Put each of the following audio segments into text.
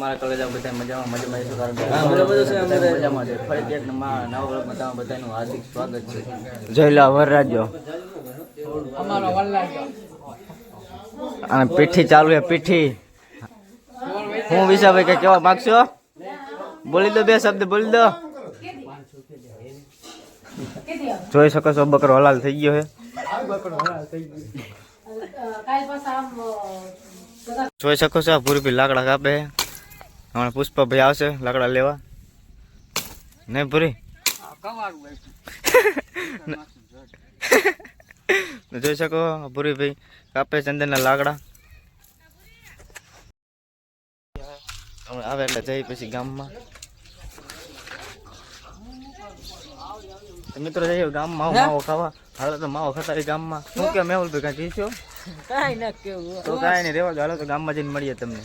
તમારા કલેજા બધા મજામાં છે કારણ કે મજામાં છે. ફરીથી એક નવા બ્લોગમાં તમારા બધાનું હાર્દિક સ્વાગત છે. જય લા વરરાજો. અમારો વરરાજો અને પીઠી ચાલુ છે. પીઠી હું વિશાભાઈ કે કેવા માંગશો? બોલી દો, બે શબ્દ બોલી દો. જોઈ શકો છો બકરો હલાલ થઈ ગયો છે. જોઈ શકો છો પૂરી ભી લાકડા કાપે. હમણાં પુષ્પાભાઈ આવશે લાકડા લેવા. નહીં પૂરી જોઈ શકો પૂરી ભાઈ કાપે ચંદનના લાકડા. આવે એટલે જઈ પછી ગામમાં મિત્રો જઈએ ગામમાં માવો ખાવા. હાલો તો માવો ખાતા ગામમાં. શું કે મેહુલ ભાઈ કાંઈ જીશો? કાંઈ ના કેવું તો કાંઈ નહીં રેવા દો. હાલો તો ગામમાં જઈને મળીએ તમને.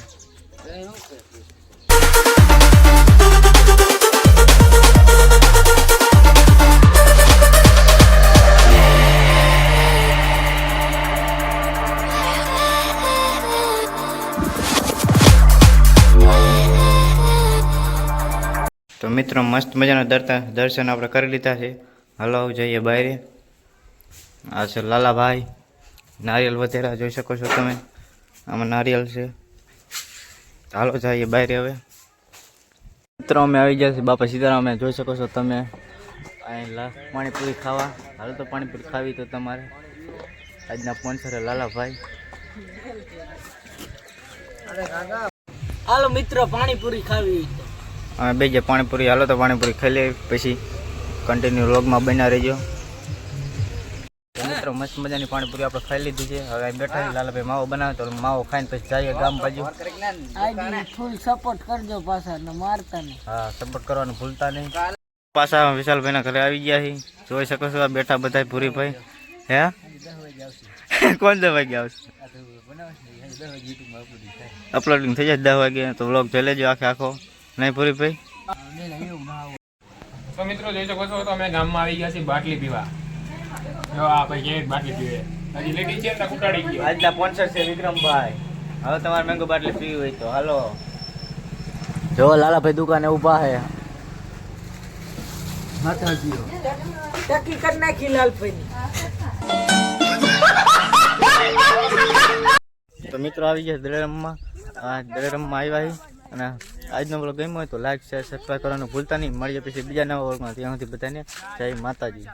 તો મિત્રો મસ્ત મજાના દર્શન આપણે કરી લીધા છે. હલો જઈએ બહાર. આ છે લાલાભાઈ. નારિયેલ વધેરા જોઈ શકો છો તમે. આમાં નારિયેલ છે. હાલો જઈએ બહાર. હવે મિત્રો અમે આવી ગયા છે બાપા સીતારામ. જોઈ શકો છો તમે અહીં પાણીપુરી ખાવા. હાલો તો પાણીપુરી ખાવી તો તમારે આજના સ્પોન્સર લાલાભાઈ. હાલો મિત્રો પાણીપુરી ખાવી. અમે બે જે પાણીપુરી. હાલો તો પાણીપુરી ખાઈ લે પછી કન્ટિન્યુ વ્લોગમાં બન્યા રહેજો. મિત્રો મસ્ત મજાની પાણીપુરી આપણે ખાઈ લીધી છે. હવે બેઠા લાલાભાઈ માવો બનાવે તો માવો ખાઈને પછી જઈએ ગામ બાજુ. ફૂલ સપોર્ટ કરજો પાછા ને મારતા નહીં. હા સપોર્ટ કરવાનું ભૂલતા નહીં. પાછા વિશાલભાઈના ઘરે આવી ગયા છે. જોઈ શકો છો બેઠા બધા પૂરીભાઈ. હે કોણ 10 વાગે આવશે? અપલોડિંગ થઈ જાય 10 વાગે તો વ્લોગ જોઈ લેજો આખો. નહીં પૂરીભાઈ? તો મિત્રો જોઈ શકો છો તો અમે ગામમાં આવી ગયા છીએ બાટલી પીવા. જો આ ભાઈ કેવી બાટલી પીવે. હજી લેડી છે ને કુટાડી ગયો. આજના સ્પોન્સર છે વિક્રમભાઈ. હવે તમારે મેંગો બાટલી પીવી હોય તો હાલો. જો લાલાભાઈ દુકાને ઊભા છે. માતાજીઓ ટકી કર નાખી લાલભાઈ. તો મિત્રો આવી ગયા દળેરમમાં. આ દળેરમમાં આવ્યા છે. અને આજનો બ્લોગ ગમ્યો હોય તો લાઈક શેર સબસ્ક્રાઈબ કરવાનું ભૂલતા નહીં. મળીએ પછી બીજા નવા બ્લોગમાં. ત્યાં સુધી બધાને જય માતાજી.